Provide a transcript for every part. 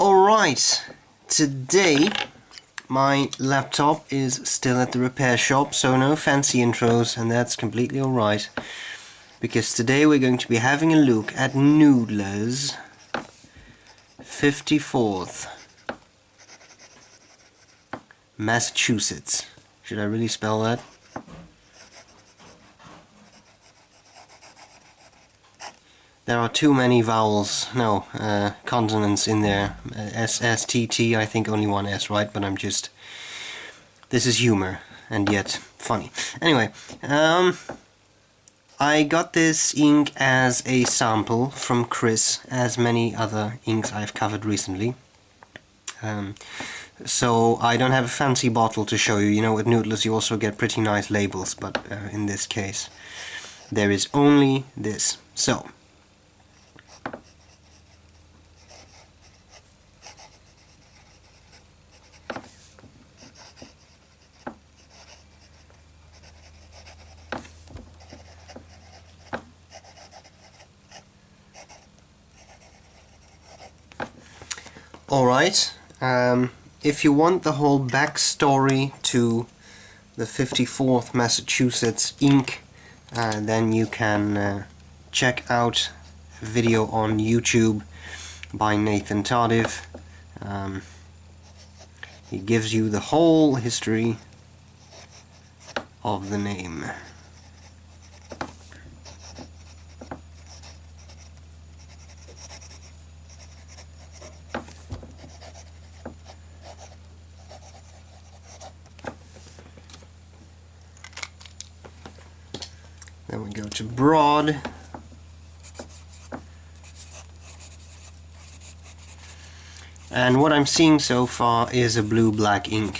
Alright, today my laptop is still at the repair shop, so no fancy intros, and that's completely alright, because today we're going to be having a look at Noodler's 54th Massachussetts. Should I really spell that? There are too many vowels, consonants in there. S, S, T, T, I think only one S, right? But this is humor, and yet funny. Anyway, I got this ink as a sample from Chris, as many other inks I've covered recently. So I don't have a fancy bottle to show you. You know, with Noodlers you also get pretty nice labels, but in this case there is only this. So alright, if you want the whole backstory to the 54th Massachussetts ink, then you can check out a video on YouTube by Nathan Tardif. He gives you the whole history of the name. Then we go to broad. And what I'm seeing so far is a blue-black ink.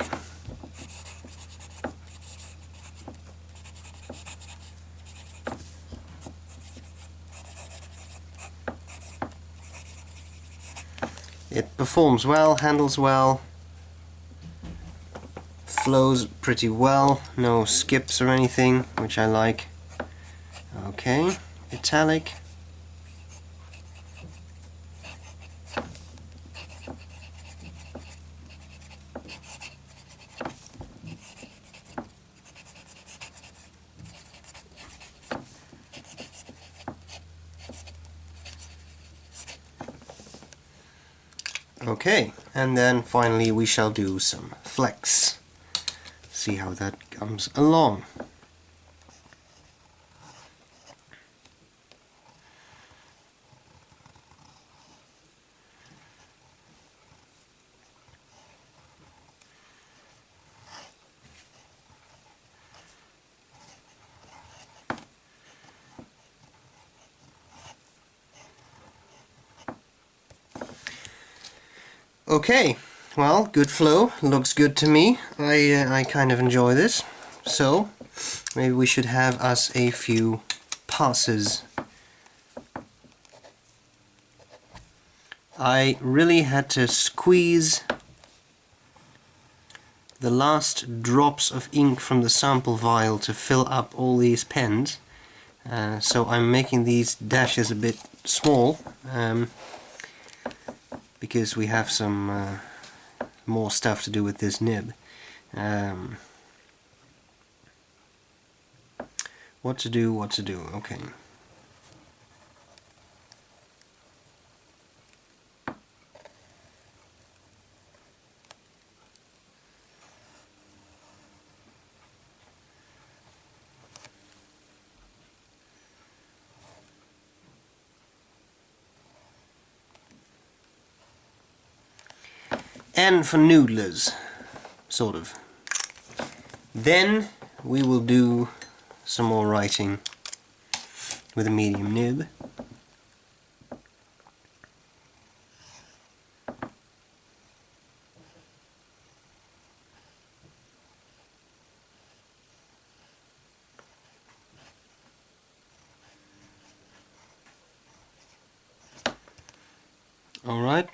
It performs well, handles well, flows pretty well, no skips or anything, which I like. Okay, italic. Okay, and then finally we shall do some flex. See how that comes along. Okay, well, good flow, looks good to me. I kind of enjoy this, so maybe we should have us a few passes. I really had to squeeze the last drops of ink from the sample vial to fill up all these pens, so I'm making these dashes a bit small. Because we have some more stuff to do with this nib. What to do, okay. And for Noodlers, sort of. Then we will do some more writing with a medium nib. Alright.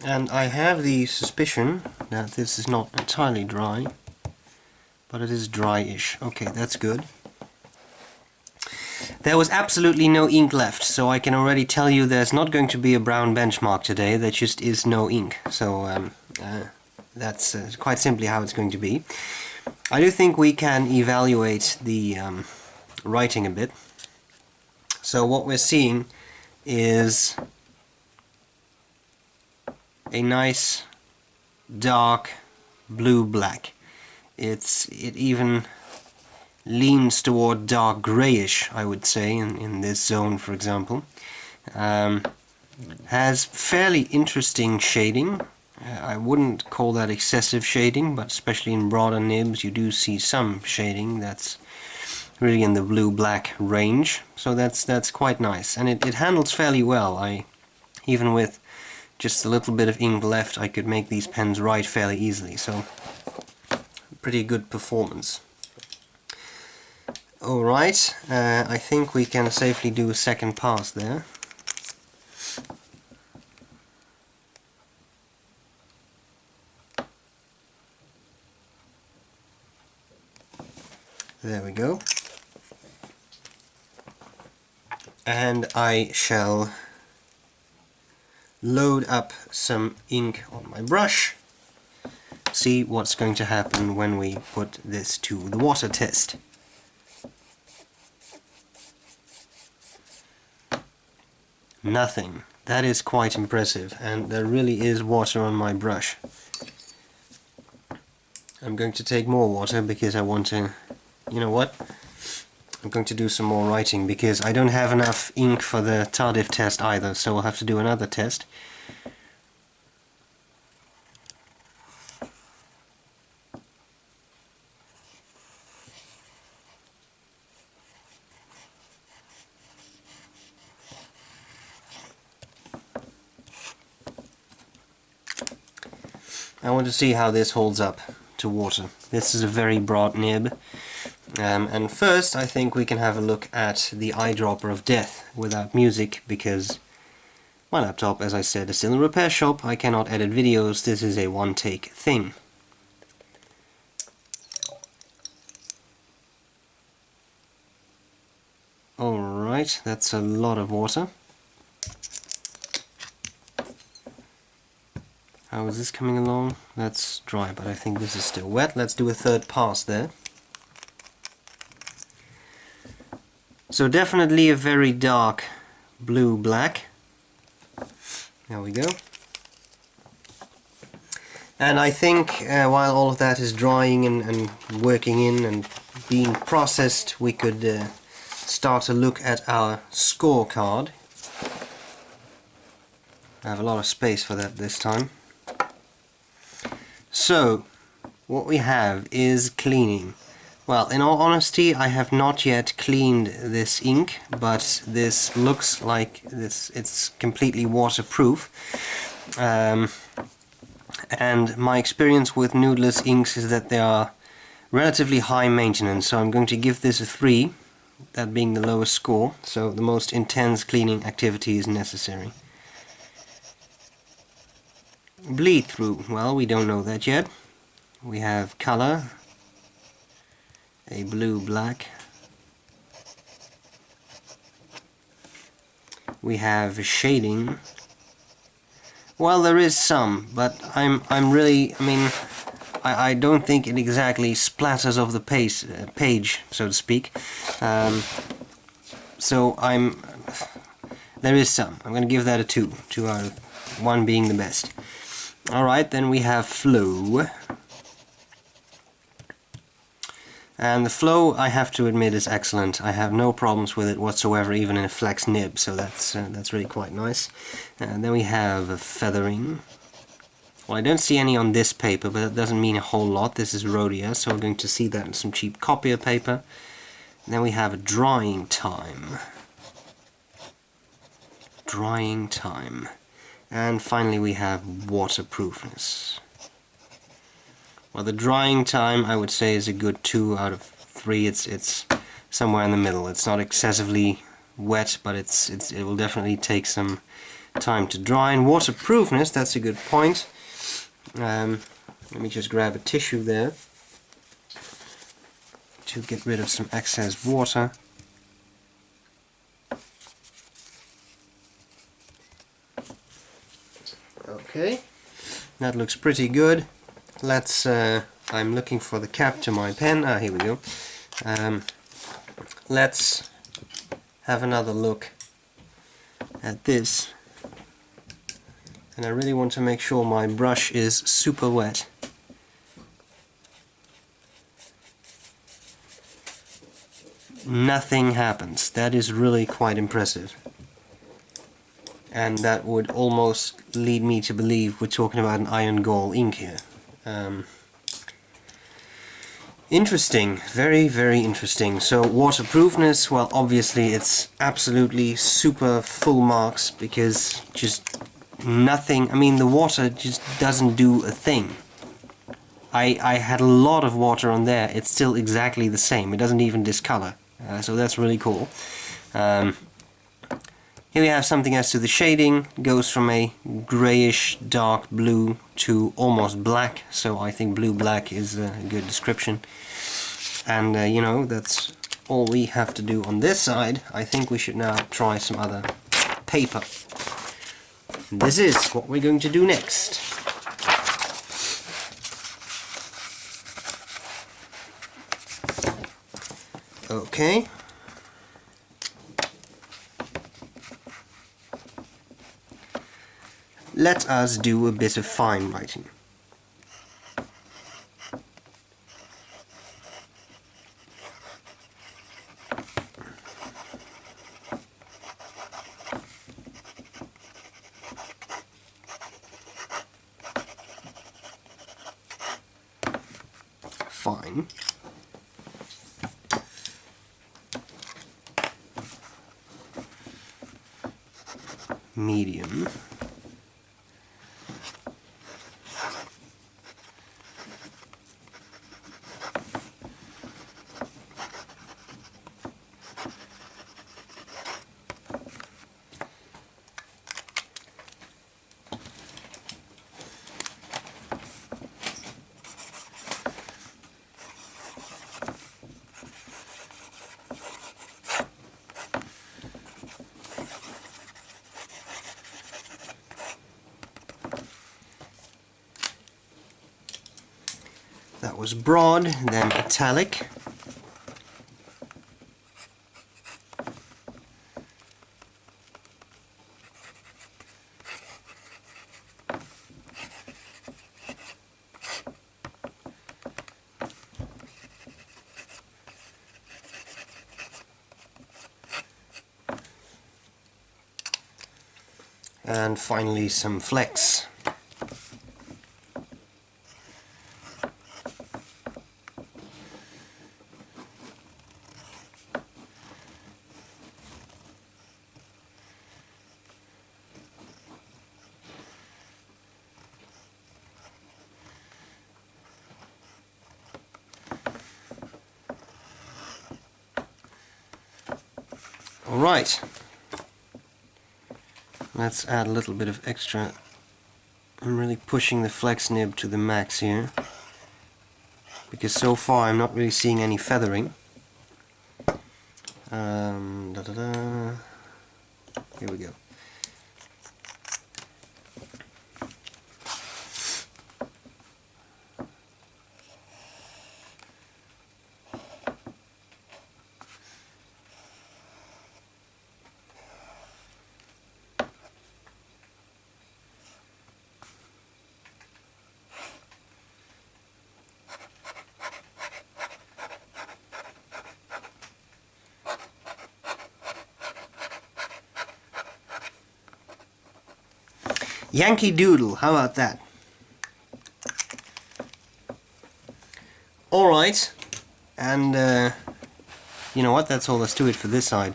And I have the suspicion that this is not entirely dry, but it is dry-ish. Okay, that's good. There was absolutely no ink left, so I can already tell you there's not going to be a brown benchmark today. There just is no ink. So that's quite simply how it's going to be. I do think we can evaluate the writing a bit. So what we're seeing is a nice dark blue-black. It even leans toward dark grayish, I would say, in this zone, for example. Has fairly interesting shading. I wouldn't call that excessive shading, but especially in broader nibs you do see some shading that's really in the blue-black range, so that's quite nice, and it handles fairly well. Even with just a little bit of ink left, I could make these pens write fairly easily, so pretty good performance. Alright, I think we can safely do a second pass there. There we go. And I shall load up some ink on my brush, see what's going to happen when we put this to the water test. Nothing. That is quite impressive, and there really is water on my brush. I'm going to take more water because I want to... You know what? I'm going to do some more writing because I don't have enough ink for the Tardif test either, so I'll have to do another test. I want to see how this holds up to water. This is a very broad nib. And first I think we can have a look at the eyedropper of death without music, because my laptop, as I said, is still in a repair shop. I cannot edit videos. This is a one-take thing. Alright, that's a lot of water. How is this coming along? That's dry, but I think this is still wet. Let's do a third pass there. So definitely a very dark blue-black. There we go. And I think while all of that is drying and working in and being processed, we could start to look at our scorecard. I have a lot of space for that this time. So, what we have is cleaning. Well, in all honesty, I have not yet cleaned this ink, but this looks like it's completely waterproof. And my experience with Noodler's inks is that they are relatively high maintenance, so I'm going to give this a 3, that being the lowest score, so the most intense cleaning activity is necessary. Bleed through, well, we don't know that yet. We have color, a blue-black. We have shading. Well, there is some, but I'm really, I don't think it exactly splatters off the page, so to speak. So there is some. I'm going to give that a 2 out of 1 being the best. Alright, then we have flow. And the flow, I have to admit, is excellent. I have no problems with it whatsoever, even in a flex nib, so that's really quite nice. And then we have feathering. Well, I don't see any on this paper, but that doesn't mean a whole lot. This is Rhodia, so we're going to see that in some cheap copier paper. And then we have drying time. Drying time. And finally we have waterproofness. Well, the drying time, I would say, is a good 2 out of 3. It's somewhere in the middle. It's not excessively wet, but it will definitely take some time to dry. And waterproofness, that's a good point. Let me just grab a tissue there to get rid of some excess water. Okay, that looks pretty good. Let's, I'm looking for the cap to my pen. Ah, here we go. Let's have another look at this. And I really want to make sure my brush is super wet. Nothing happens. That is really quite impressive. And that would almost lead me to believe we're talking about an iron gall ink here. Interesting. Very, very interesting. So waterproofness, well, obviously it's absolutely super full marks, because just nothing, I mean, the water just doesn't do a thing. I had a lot of water on there, it's still exactly the same, it doesn't even discolor. So that's really cool. Here we have something as to the shading. It goes from a grayish dark blue to almost black, so I think blue-black is a good description. And you know, that's all we have to do on this side. I think we should now try some other paper. This is what we're going to do next. Okay. Let us do a bit of fine writing. Fine. Medium. That was broad, then italic. And finally some flex. Alright, let's add a little bit of extra. I'm really pushing the flex nib to the max here, because so far I'm not really seeing any feathering. Here we go. Yankee Doodle, how about that? Alright, and you know what, that's all there's to it for this side.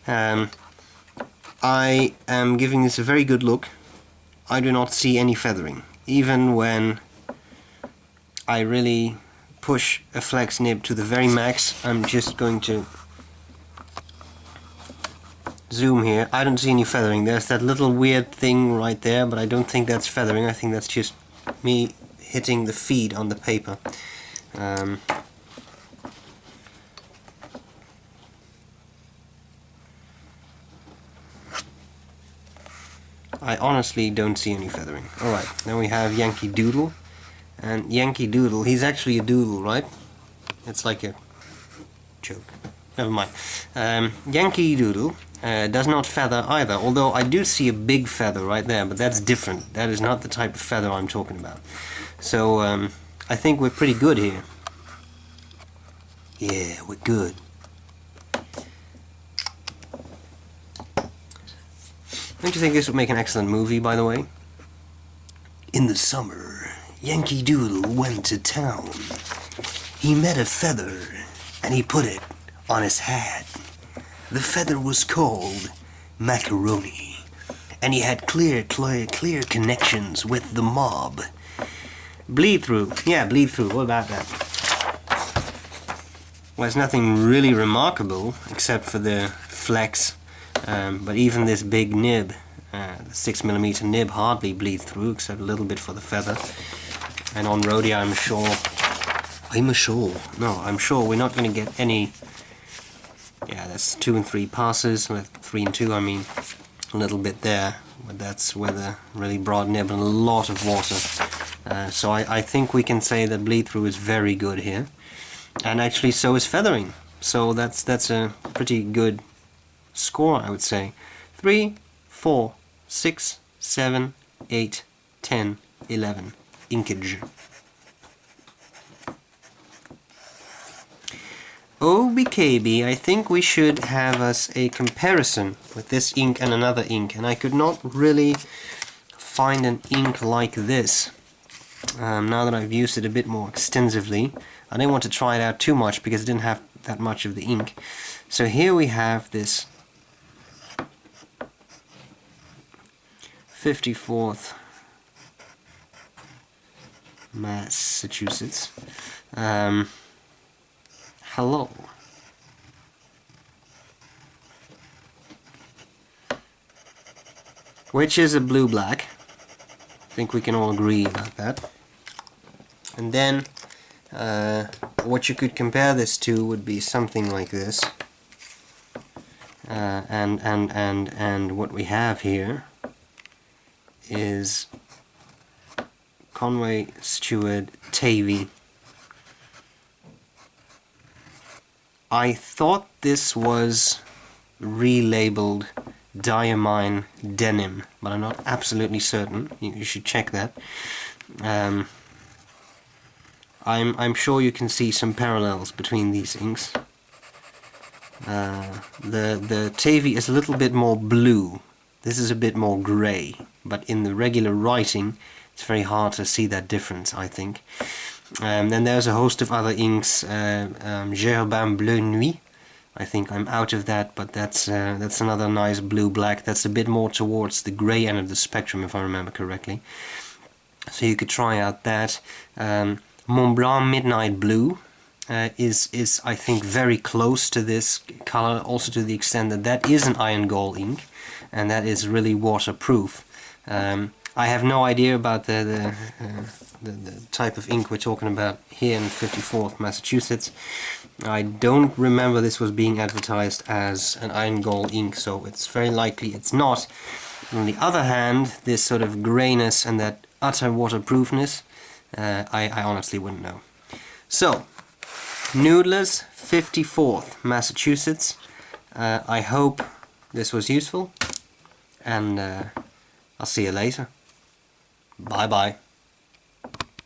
I am giving this a very good look. I do not see any feathering, even when I really push a flex nib to the very max. I'm just going to zoom here. I don't see any feathering. There's that little weird thing right there, but I don't think that's feathering. I think that's just me hitting the feed on the paper. I honestly don't see any feathering. Alright, then we have Yankee Doodle. And Yankee Doodle, he's actually a doodle, right? It's like a joke. Never mind. Yankee Doodle does not feather either, although I do see a big feather right there, but that's different. That is not the type of feather I'm talking about. So I think we're pretty good here. Yeah, we're good. Don't you think this would make an excellent movie, by the way? In the summer, Yankee Doodle went to town. He met a feather, and he put it on his hat. The feather was called macaroni, and he had clear connections with the mob. Bleed through. Yeah, bleed through. What about that? Well, there's nothing really remarkable except for the flex, but even this big nib, the 6mm nib, hardly bleeds through, except a little bit for the feather. And on Rhodia, I'm sure we're not going to get any. Yeah, that's 2 and 3 passes, 3 and 2 I mean, a little bit there, but that's with a really broad nib and a lot of water. So I think we can say that bleed through is very good here, and actually so is feathering. So that's a pretty good score, I would say. 3, 4, 6, 7, 8, 10, 11. Inkage. OBKB, I think we should have us a comparison with this ink and another ink, and I could not really find an ink like this. Now that I've used it a bit more extensively, I didn't want to try it out too much because it didn't have that much of the ink. So here we have this 54th Massachussetts. Hello. Which is a blue-black. I think we can all agree about that. And then what you could compare this to would be something like this. And what we have here is Conway Stewart Tavy. I thought this was relabeled Diamine Denim, but I'm not absolutely certain. You should check that. I'm sure you can see some parallels between these inks. The Tavy is a little bit more blue. This is a bit more grey, but in the regular writing it's very hard to see that difference, I think. Then there's a host of other inks, Gerben Bleu Nuit. I think I'm out of that, but that's another nice blue-black. That's a bit more towards the grey end of the spectrum, if I remember correctly. So you could try out that. Mont Blanc Midnight Blue is I think very close to this color, also to the extent that that is an iron gall ink, and that is really waterproof. I have no idea about the type of ink we're talking about here in 54th Massachussetts. I don't remember this was being advertised as an iron gall ink, so it's very likely it's not. On the other hand, this sort of grayness and that utter waterproofness, I honestly wouldn't know. So, Noodlers, 54th Massachusetts. I hope this was useful, and I'll see you later. Bye bye.